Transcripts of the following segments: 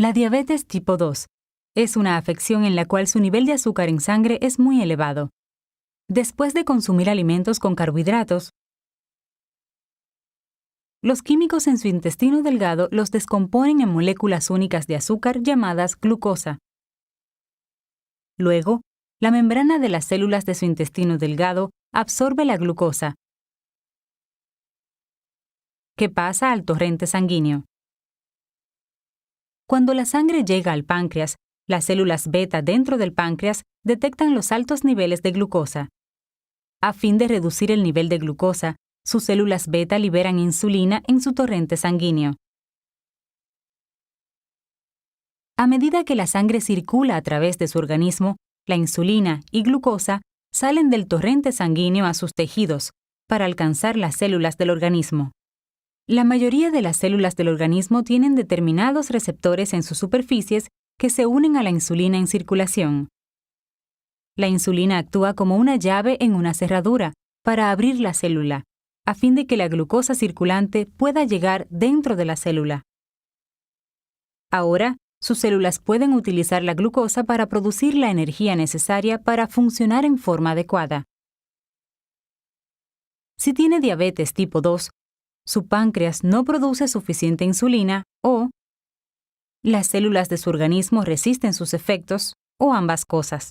La diabetes tipo 2 es una afección en la cual su nivel de azúcar en sangre es muy elevado. Después de consumir alimentos con carbohidratos, los químicos en su intestino delgado los descomponen en moléculas únicas de azúcar llamadas glucosa. Luego, la membrana de las células de su intestino delgado absorbe la glucosa, que pasa al torrente sanguíneo. Cuando la sangre llega al páncreas, las células beta dentro del páncreas detectan los altos niveles de glucosa. A fin de reducir el nivel de glucosa, sus células beta liberan insulina en su torrente sanguíneo. A medida que la sangre circula a través de su organismo, la insulina y glucosa salen del torrente sanguíneo a sus tejidos para alcanzar las células del organismo. La mayoría de las células del organismo tienen determinados receptores en sus superficies que se unen a la insulina en circulación. La insulina actúa como una llave en una cerradura para abrir la célula, a fin de que la glucosa circulante pueda llegar dentro de la célula. Ahora, sus células pueden utilizar la glucosa para producir la energía necesaria para funcionar en forma adecuada. Si tiene diabetes tipo 2, su páncreas no produce suficiente insulina o las células de su organismo resisten sus efectos o ambas cosas.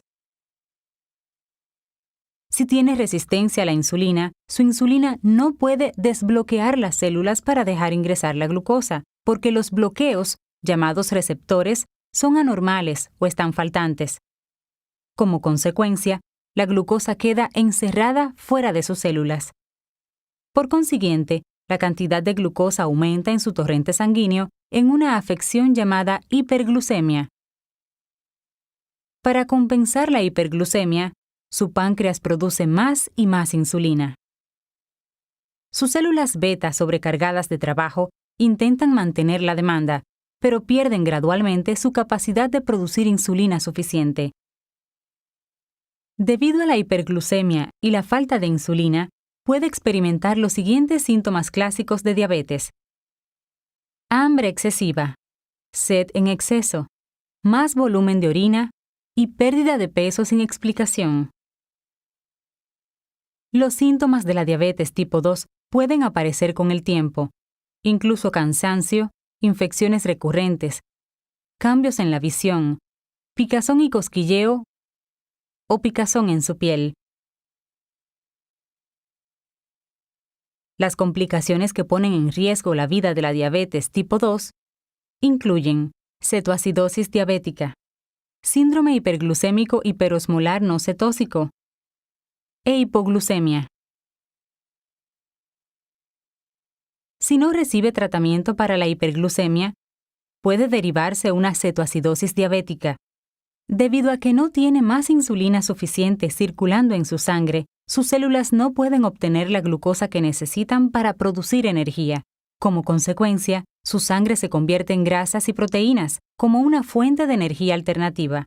Si tiene resistencia a la insulina, su insulina no puede desbloquear las células para dejar ingresar la glucosa, porque los bloqueos, llamados receptores, son anormales o están faltantes. Como consecuencia, la glucosa queda encerrada fuera de sus células. Por consiguiente, la cantidad de glucosa aumenta en su torrente sanguíneo en una afección llamada hiperglucemia. Para compensar la hiperglucemia, su páncreas produce más y más insulina. Sus células beta sobrecargadas de trabajo intentan mantener la demanda, pero pierden gradualmente su capacidad de producir insulina suficiente. Debido a la hiperglucemia y la falta de insulina, puede experimentar los siguientes síntomas clásicos de diabetes: hambre excesiva, sed en exceso, más volumen de orina y pérdida de peso sin explicación. Los síntomas de la diabetes tipo 2 pueden aparecer con el tiempo, incluso cansancio, infecciones recurrentes, cambios en la visión, picazón y cosquilleo o picazón en su piel. Las complicaciones que ponen en riesgo la vida de la diabetes tipo 2 incluyen cetoacidosis diabética, síndrome hiperglucémico hiperosmolar no cetósico e hipoglucemia. Si no recibe tratamiento para la hiperglucemia, puede derivarse una cetoacidosis diabética. Debido a que no tiene más insulina suficiente circulando en su sangre, sus células no pueden obtener la glucosa que necesitan para producir energía. Como consecuencia, su sangre se convierte en grasas y proteínas, como una fuente de energía alternativa.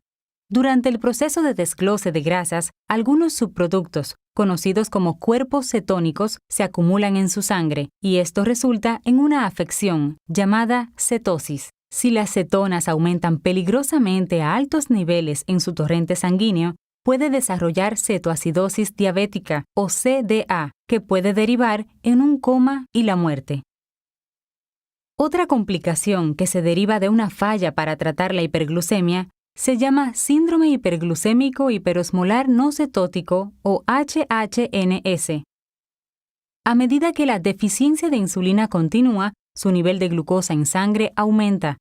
Durante el proceso de desglose de grasas, algunos subproductos, conocidos como cuerpos cetónicos, se acumulan en su sangre, y esto resulta en una afección llamada cetosis. Si las cetonas aumentan peligrosamente a altos niveles en su torrente sanguíneo, puede desarrollar cetoacidosis diabética o CDA, que puede derivar en un coma y la muerte. Otra complicación que se deriva de una falla para tratar la hiperglucemia se llama síndrome hiperglucémico hiperosmolar no cetótico o HHNS. A medida que la deficiencia de insulina continúa, su nivel de glucosa en sangre aumenta.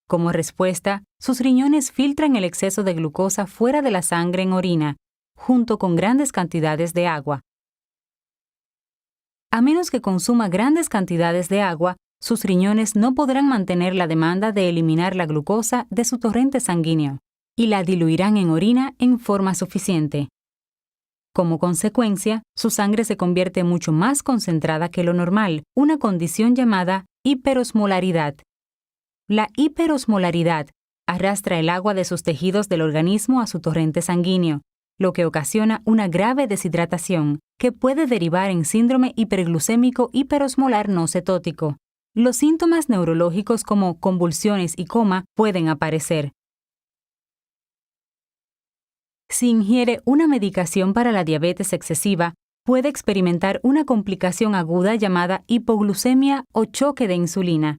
Como respuesta, sus riñones filtran el exceso de glucosa fuera de la sangre en orina, junto con grandes cantidades de agua. A menos que consuma grandes cantidades de agua, sus riñones no podrán mantener la demanda de eliminar la glucosa de su torrente sanguíneo y la diluirán en orina en forma suficiente. Como consecuencia, su sangre se convierte mucho más concentrada que lo normal, una condición llamada hiperosmolaridad. La hiperosmolaridad arrastra el agua de sus tejidos del organismo a su torrente sanguíneo, lo que ocasiona una grave deshidratación que puede derivar en síndrome hiperglucémico hiperosmolar no cetótico. los síntomas neurológicos como convulsiones y coma pueden aparecer. Si ingiere una medicación para la diabetes excesiva, puede experimentar una complicación aguda llamada hipoglucemia o choque de insulina.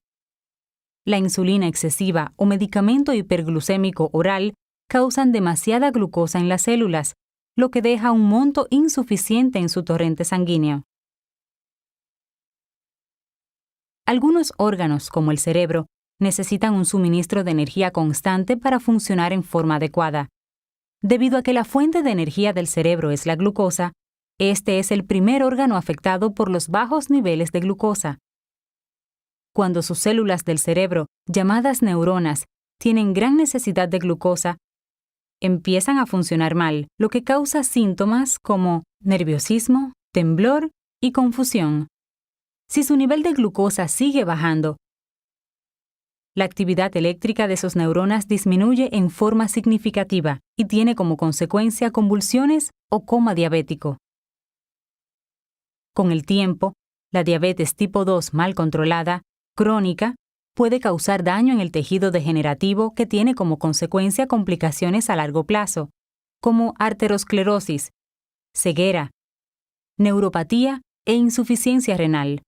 La insulina excesiva o medicamento hiperglucémico oral causan demasiada glucosa en las células, lo que deja un monto insuficiente en su torrente sanguíneo. Algunos órganos, como el cerebro, necesitan un suministro de energía constante para funcionar en forma adecuada. Debido a que la fuente de energía del cerebro es la glucosa, este es el primer órgano afectado por los bajos niveles de glucosa. Cuando sus células del cerebro, llamadas neuronas, tienen gran necesidad de glucosa, empiezan a funcionar mal, lo que causa síntomas como nerviosismo, temblor y confusión. Si su nivel de glucosa sigue bajando, la actividad eléctrica de sus neuronas disminuye en forma significativa y tiene como consecuencia convulsiones o coma diabético. Con el tiempo, la diabetes tipo 2 mal controlada, crónica, puede causar daño en el tejido degenerativo que tiene como consecuencia complicaciones a largo plazo, como arteriosclerosis, ceguera, neuropatía e insuficiencia renal.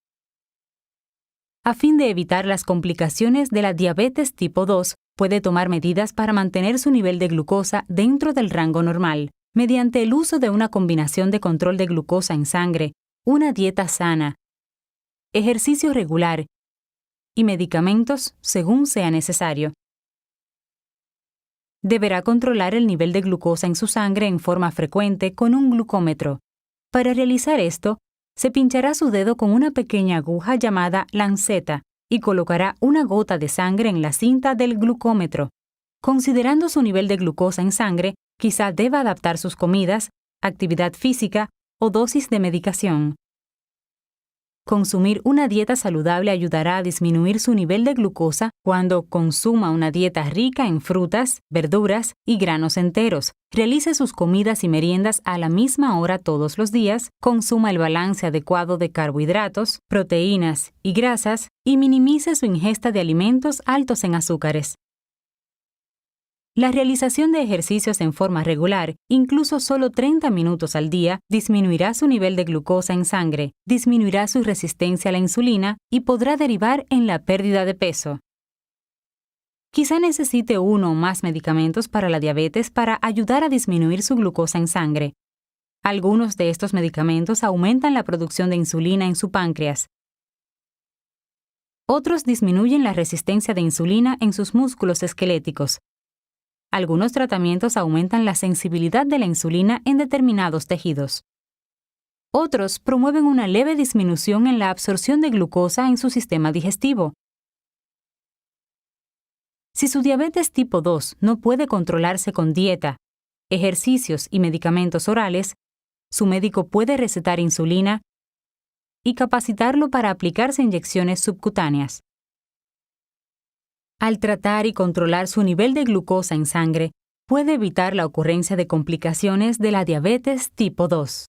A fin de evitar las complicaciones de la diabetes tipo 2, puede tomar medidas para mantener su nivel de glucosa dentro del rango normal, mediante el uso de una combinación de control de glucosa en sangre, una dieta sana, ejercicio regular y medicamentos según sea necesario. Deberá controlar el nivel de glucosa en su sangre en forma frecuente con un glucómetro. Para realizar esto, se pinchará su dedo con una pequeña aguja llamada lanceta y colocará una gota de sangre en la cinta del glucómetro. Considerando su nivel de glucosa en sangre, quizá deba adaptar sus comidas, actividad física o dosis de medicación. Consumir una dieta saludable ayudará a disminuir su nivel de glucosa cuando consuma una dieta rica en frutas, verduras y granos enteros. Realice sus comidas y meriendas a la misma hora todos los días, consuma el balance adecuado de carbohidratos, proteínas y grasas y minimice su ingesta de alimentos altos en azúcares. La realización de ejercicios en forma regular, incluso solo 30 minutos al día, disminuirá su nivel de glucosa en sangre, disminuirá su resistencia a la insulina y podrá derivar en la pérdida de peso. Quizá necesite uno o más medicamentos para la diabetes para ayudar a disminuir su glucosa en sangre. Algunos de estos medicamentos aumentan la producción de insulina en su páncreas. Otros disminuyen la resistencia de insulina en sus músculos esqueléticos. Algunos tratamientos aumentan la sensibilidad de la insulina en determinados tejidos. Otros promueven una leve disminución en la absorción de glucosa en su sistema digestivo. Si su diabetes tipo 2 no puede controlarse con dieta, ejercicios y medicamentos orales, su médico puede recetar insulina y capacitarlo para aplicarse inyecciones subcutáneas. Al tratar y controlar su nivel de glucosa en sangre, puede evitar la ocurrencia de complicaciones de la diabetes tipo 2.